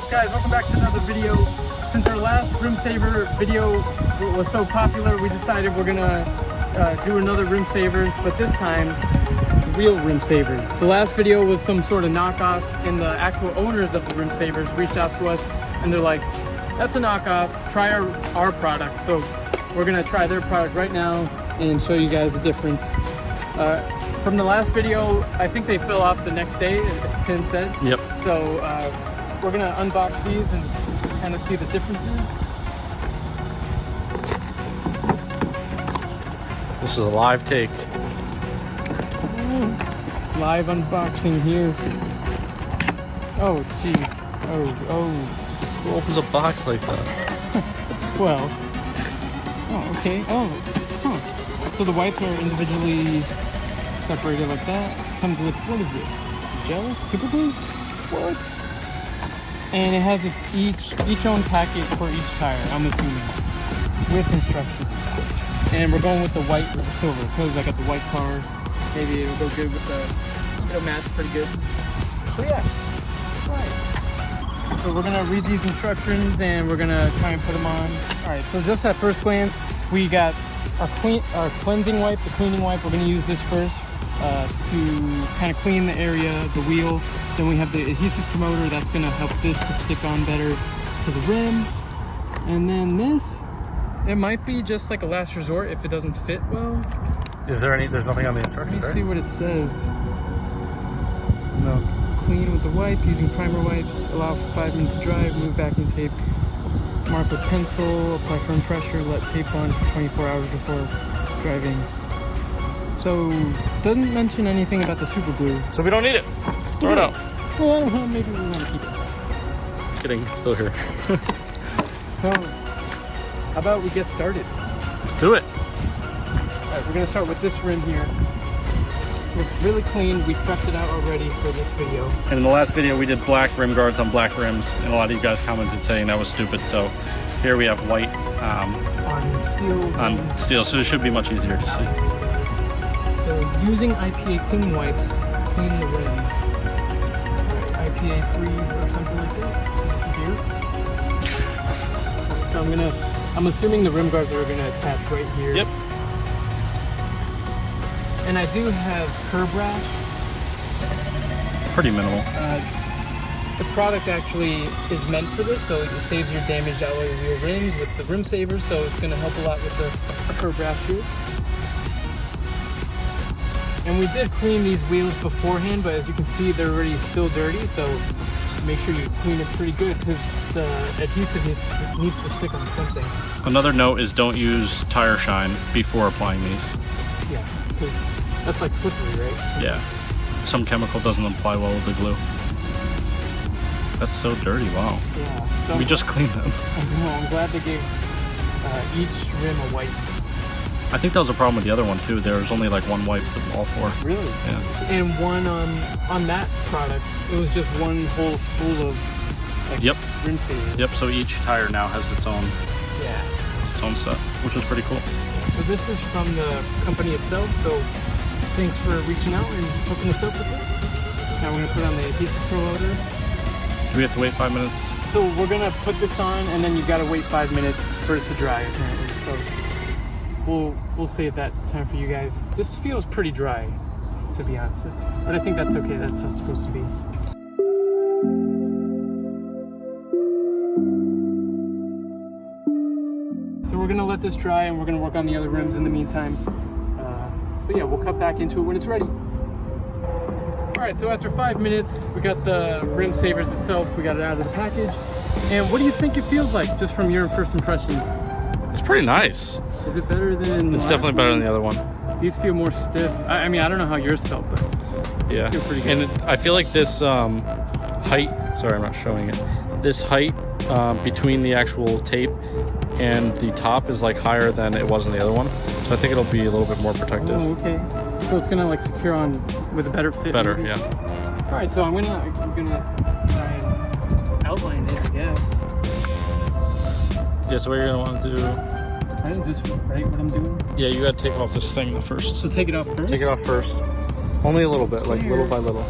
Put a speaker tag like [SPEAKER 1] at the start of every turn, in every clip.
[SPEAKER 1] Guys, welcome back to another video. Since our last Rim Saver video was so popular, we decided we're gonna do another Rim Savers, but this time, the real Rim Savers. The last video was some sort of knockoff, and the actual owners of the Rim Savers reached out to us, and they're like, that's a knockoff, try our product. So we're gonna try their product right now and show you guys the difference. From the last video, I think they fell off the next day, as Tim said.
[SPEAKER 2] Yep.
[SPEAKER 1] So we're gonna unbox these and kind of see the differences.
[SPEAKER 2] This is a live take.
[SPEAKER 1] Live unboxing here. Oh, jeez. Oh.
[SPEAKER 2] Who opens a box like that?
[SPEAKER 1] Well. Oh, okay. Oh, huh. So the wipes are individually separated like that. Comes with, what is this? Gel? Super glue? What? And it has its each own packet for each tire, I'm assuming, with instructions. And we're going with the white with the silver because I got the white car. Maybe it'll go good with the. It'll match pretty good. So yeah, right. So we're gonna read these instructions and we're gonna try and put them on. All right. So just at first glance, we got our cleansing wipe, the cleaning wipe. We're gonna use this first to kind of clean the area, the wheel. Then we have the adhesive promoter that's gonna help this to stick on better to the rim. And then this, it might be just like a last resort if it doesn't fit well.
[SPEAKER 2] Is there there's nothing on the instructions,
[SPEAKER 1] Let me see what it says. No. Clean with the wipe, using primer wipes, allow for 5 minutes to dry, remove backing tape, mark with pencil, apply firm pressure, let tape on for 24 hours before driving. So, doesn't mention anything about the super glue.
[SPEAKER 2] So we don't need it. Throw it out.
[SPEAKER 1] Well, I don't know, maybe we want to keep it.
[SPEAKER 2] Just kidding, still here.
[SPEAKER 1] So, how about we get started?
[SPEAKER 2] Let's do it.
[SPEAKER 1] Alright, we're gonna start with this rim here. Looks really clean. We prepped it out already for this video.
[SPEAKER 2] And in the last video, we did black rim guards on black rims, and a lot of you guys commented saying that was stupid. So here we have white
[SPEAKER 1] on steel.
[SPEAKER 2] So it should be much easier to see.
[SPEAKER 1] So using IPA cleaning wipes, clean the rims. Right, IPA free or something like that. Is this here? So I'm assuming the rim guards are gonna attach right here.
[SPEAKER 2] Yep.
[SPEAKER 1] And I do have curb rash.
[SPEAKER 2] Pretty minimal.
[SPEAKER 1] The product actually is meant for this, so it saves your damaged alloy wheel rims with the rim savers, so it's going to help a lot with the curb rash here. And we did clean these wheels beforehand, but as you can see, they're already still dirty, so make sure you clean it pretty good because the adhesive needs to stick on something.
[SPEAKER 2] Another note is don't use tire shine before applying these.
[SPEAKER 1] Yeah, because that's like slippery, right?
[SPEAKER 2] Yeah. Some chemical doesn't apply well with the glue. That's so dirty, wow.
[SPEAKER 1] Yeah. So
[SPEAKER 2] we just cleaned them.
[SPEAKER 1] I know, I'm glad they gave each rim a wipe.
[SPEAKER 2] I think that was a problem with the other one too. There was only like one wipe for all four.
[SPEAKER 1] Really?
[SPEAKER 2] Yeah.
[SPEAKER 1] And one on that product, it was just one whole spool of like, rim savers.
[SPEAKER 2] Yep, so each tire now has its own set, which is pretty cool.
[SPEAKER 1] So this is from the company itself, so thanks for reaching out and hooking us up with this. Now we're going to put on the adhesive promoter.
[SPEAKER 2] Do we have to wait 5 minutes?
[SPEAKER 1] So we're going to put this on and then you've got to wait 5 minutes for it to dry apparently. So we'll save that time for you guys. This feels pretty dry, to be honest. But I think that's okay, that's how it's supposed to be. So we're gonna let this dry and we're gonna work on the other rims in the meantime. So yeah, we'll cut back into it when it's ready. All right, so after 5 minutes, we got the rim savers itself. We got it out of the package. And what do you think it feels like, just from your first impressions?
[SPEAKER 2] It's pretty nice.
[SPEAKER 1] Is it better than
[SPEAKER 2] It's definitely better than the other one.
[SPEAKER 1] These feel more stiff. I mean, I don't know how yours felt, but
[SPEAKER 2] yeah,
[SPEAKER 1] feel pretty good.
[SPEAKER 2] And I feel like this height, sorry, I'm not showing it. This height between the actual tape and the top is like higher than it was in the other one. So I think it'll be a little bit more protective.
[SPEAKER 1] Oh, okay. So it's gonna like secure on with a better fit.
[SPEAKER 2] Better,
[SPEAKER 1] maybe?
[SPEAKER 2] yeah.
[SPEAKER 1] All right, so I'm gonna try and outline it, I guess.
[SPEAKER 2] Yeah, so what you're gonna want to do.
[SPEAKER 1] Is this right what I'm doing?
[SPEAKER 2] Yeah, you gotta take off this thing first.
[SPEAKER 1] So take it off first?
[SPEAKER 2] Take it off first. Only a little bit, like little by little.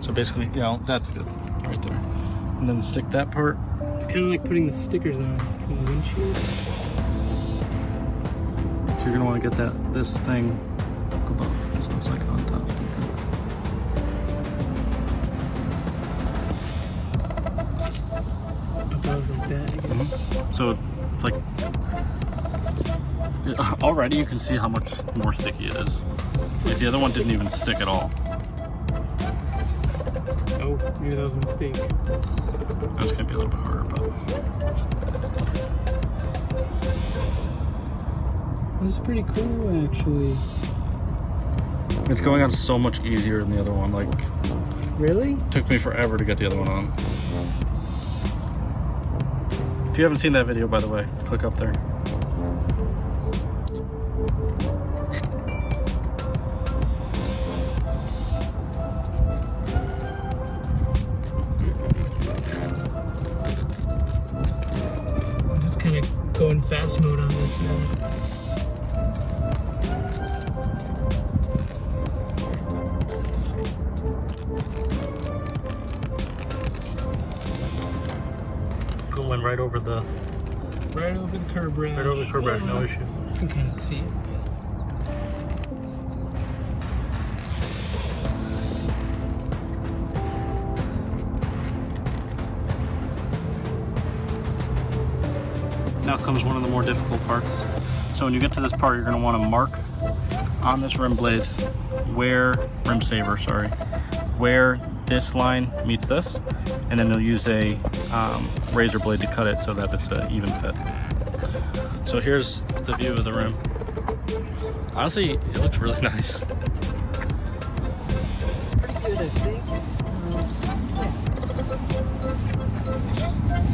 [SPEAKER 2] So basically, yeah, that's good right there. And then stick that part.
[SPEAKER 1] It's kind of like putting the stickers on the windshield.
[SPEAKER 2] So you're gonna want to get this thing above. So it's like on top like
[SPEAKER 1] that. Above like that.
[SPEAKER 2] So it's like already you can see how much more sticky it is. Like the other one didn't even stick at all.
[SPEAKER 1] Oh, maybe that was a mistake.
[SPEAKER 2] It's gonna be a little bit harder, but
[SPEAKER 1] this is pretty cool, actually.
[SPEAKER 2] it's going on so much easier than the other one. Like,
[SPEAKER 1] really?
[SPEAKER 2] it took me forever to get the other one on. If you haven't seen that video, by the way, click up there.
[SPEAKER 1] Just kind of going fast mode on this now.
[SPEAKER 2] Going right over the
[SPEAKER 1] curb rash.
[SPEAKER 2] right over the curb rash, no issue.
[SPEAKER 1] You can kind of see it.
[SPEAKER 2] Now comes one of the more difficult parts. So when you get to this part, you're going to want to mark on this rim blade rim saver, sorry, where this line meets this, and then you'll use a razor blade to cut it so that it's an even fit. So here's the view of the rim. Honestly, it looks really nice.
[SPEAKER 1] It's pretty good, I think.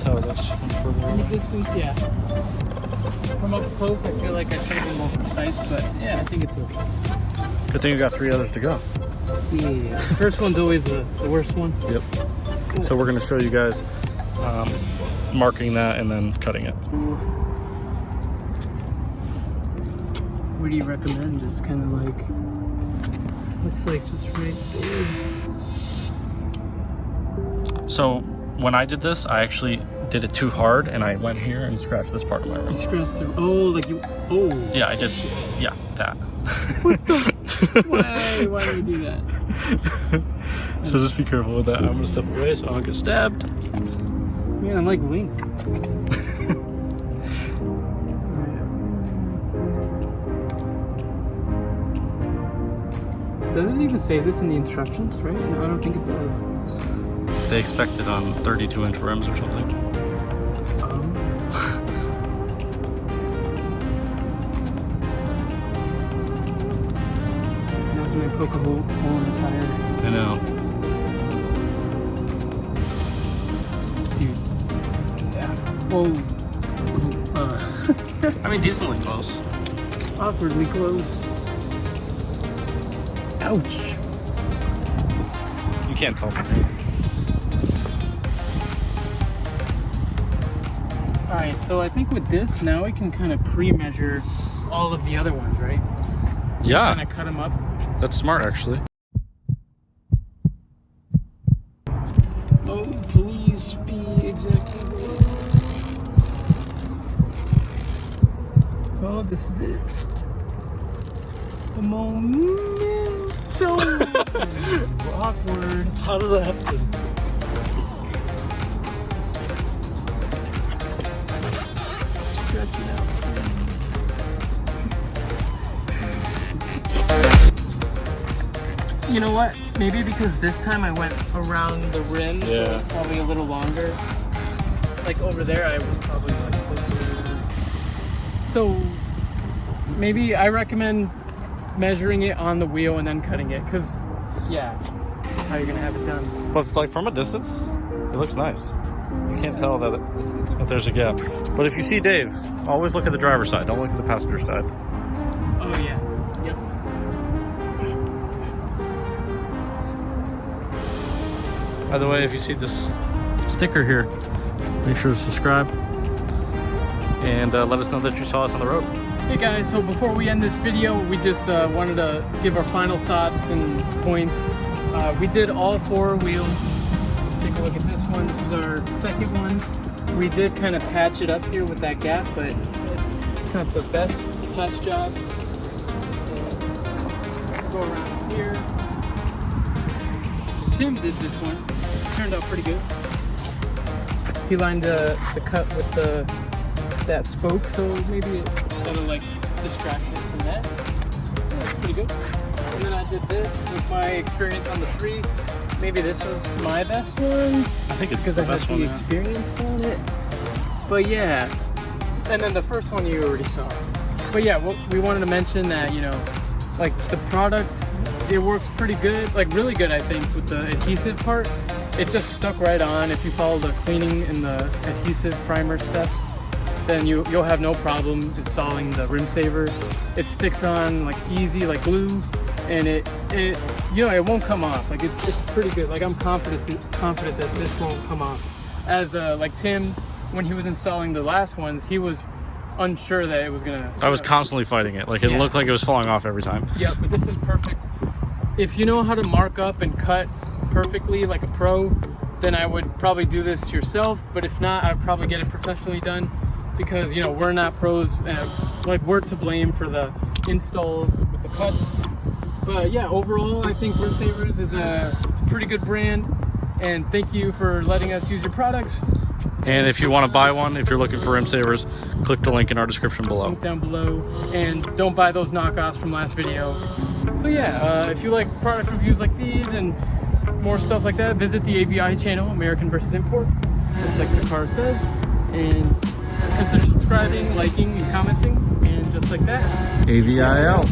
[SPEAKER 2] So that's
[SPEAKER 1] From a distance, yeah. From up close, I feel like I should have been more precise, but yeah, I think it's okay.
[SPEAKER 2] good thing you got 3 others to go.
[SPEAKER 1] Yeah, the first one's always the worst one.
[SPEAKER 2] Yep.
[SPEAKER 1] Cool.
[SPEAKER 2] So we're going to show you guys marking that and then cutting it.
[SPEAKER 1] What do you recommend? Just kind of like, looks like just right there.
[SPEAKER 2] So when I did this, I actually did it too hard, and I went here and scratched this part of my rim.
[SPEAKER 1] You scratched the, oh, like you, oh.
[SPEAKER 2] Yeah, I did. Yeah, that.
[SPEAKER 1] What the? Why do you do that?
[SPEAKER 2] So just be careful with that. I'm gonna step away so I don't get stabbed.
[SPEAKER 1] Man, I'm like Link. Does it even say this in the instructions, right? No, I don't think it does.
[SPEAKER 2] They expect it on 32-inch rims or something.
[SPEAKER 1] Now can I poke a hole in the tire?
[SPEAKER 2] I know.
[SPEAKER 1] Dude. Yeah. Whoa.
[SPEAKER 2] I mean, decently close.
[SPEAKER 1] Awkwardly close. Ouch.
[SPEAKER 2] You can't tell from here.
[SPEAKER 1] Alright, so I think with this, now we can kind of pre-measure all of the other ones, right?
[SPEAKER 2] Yeah.
[SPEAKER 1] Kind of cut them up.
[SPEAKER 2] That's smart, actually.
[SPEAKER 1] Oh, please be exactly right. Oh, this is it. The momentum. Awkward.
[SPEAKER 2] How does that happen?
[SPEAKER 1] Stretch it out. You know what? Maybe because this time I went around the rim, so
[SPEAKER 2] Yeah.
[SPEAKER 1] it's probably a little longer. Like over there, I was probably like closer. So maybe I recommend measuring it on the wheel and then cutting it, because yeah, that's how you're gonna have it done.
[SPEAKER 2] But it's like from a distance, it looks nice. You can't tell that there's a gap. But if you see Dave, always look at the driver's side. Don't look at the passenger side.
[SPEAKER 1] Oh yeah. Yep.
[SPEAKER 2] By the way, if you see this sticker here, make sure to subscribe and let us know that you saw us on the road.
[SPEAKER 1] Hey guys, so before we end this video, we just wanted to give our final thoughts and points We did all 4 wheels. Take a look at this one. This is our second one. We did kind of patch it up here with that gap, but it's not the best patch job. Go around here. Tim did this one. Turned out pretty good. He lined the cut with that spoke, so maybe that'll like distract it from that. That's pretty good. And then I did this with my experience on the 3. Maybe this was my best one.
[SPEAKER 2] I think it's
[SPEAKER 1] because
[SPEAKER 2] the
[SPEAKER 1] I
[SPEAKER 2] best
[SPEAKER 1] had
[SPEAKER 2] one.
[SPEAKER 1] the experience on it. But yeah, and then the first one you already saw. But yeah, we wanted to mention that, you know, like the product, it works pretty good, like really good, I think, with the adhesive part. It just stuck right on. If you follow the cleaning and the adhesive primer steps, then you'll have no problem installing the rim saver. It sticks on like easy, like glue, and it you know, it won't come off. Like it's pretty good. Like I'm confident that this won't come off. As like Tim, when he was installing the last ones, he was unsure that it was gonna.
[SPEAKER 2] I was constantly fighting it. Like it looked like it was falling off every time.
[SPEAKER 1] Yeah, but this is perfect. If you know how to mark up and cut perfectly like a pro, then I would probably do this yourself. But if not, I'd probably get it professionally done, because you know we're not pros, and like we're to blame for the install with the cuts. But yeah, overall I think Rim Savers is a pretty good brand, and thank you for letting us use your products.
[SPEAKER 2] And if you want to buy one, if you're looking for rim savers, click the link in our description below.
[SPEAKER 1] Link down below, and don't buy those knockoffs from last video. So yeah, if you like product reviews like these and more stuff like that, visit the AVI channel, American vs. Import, just like the car says, and consider subscribing, liking, and commenting, and just like that.
[SPEAKER 2] AVI out.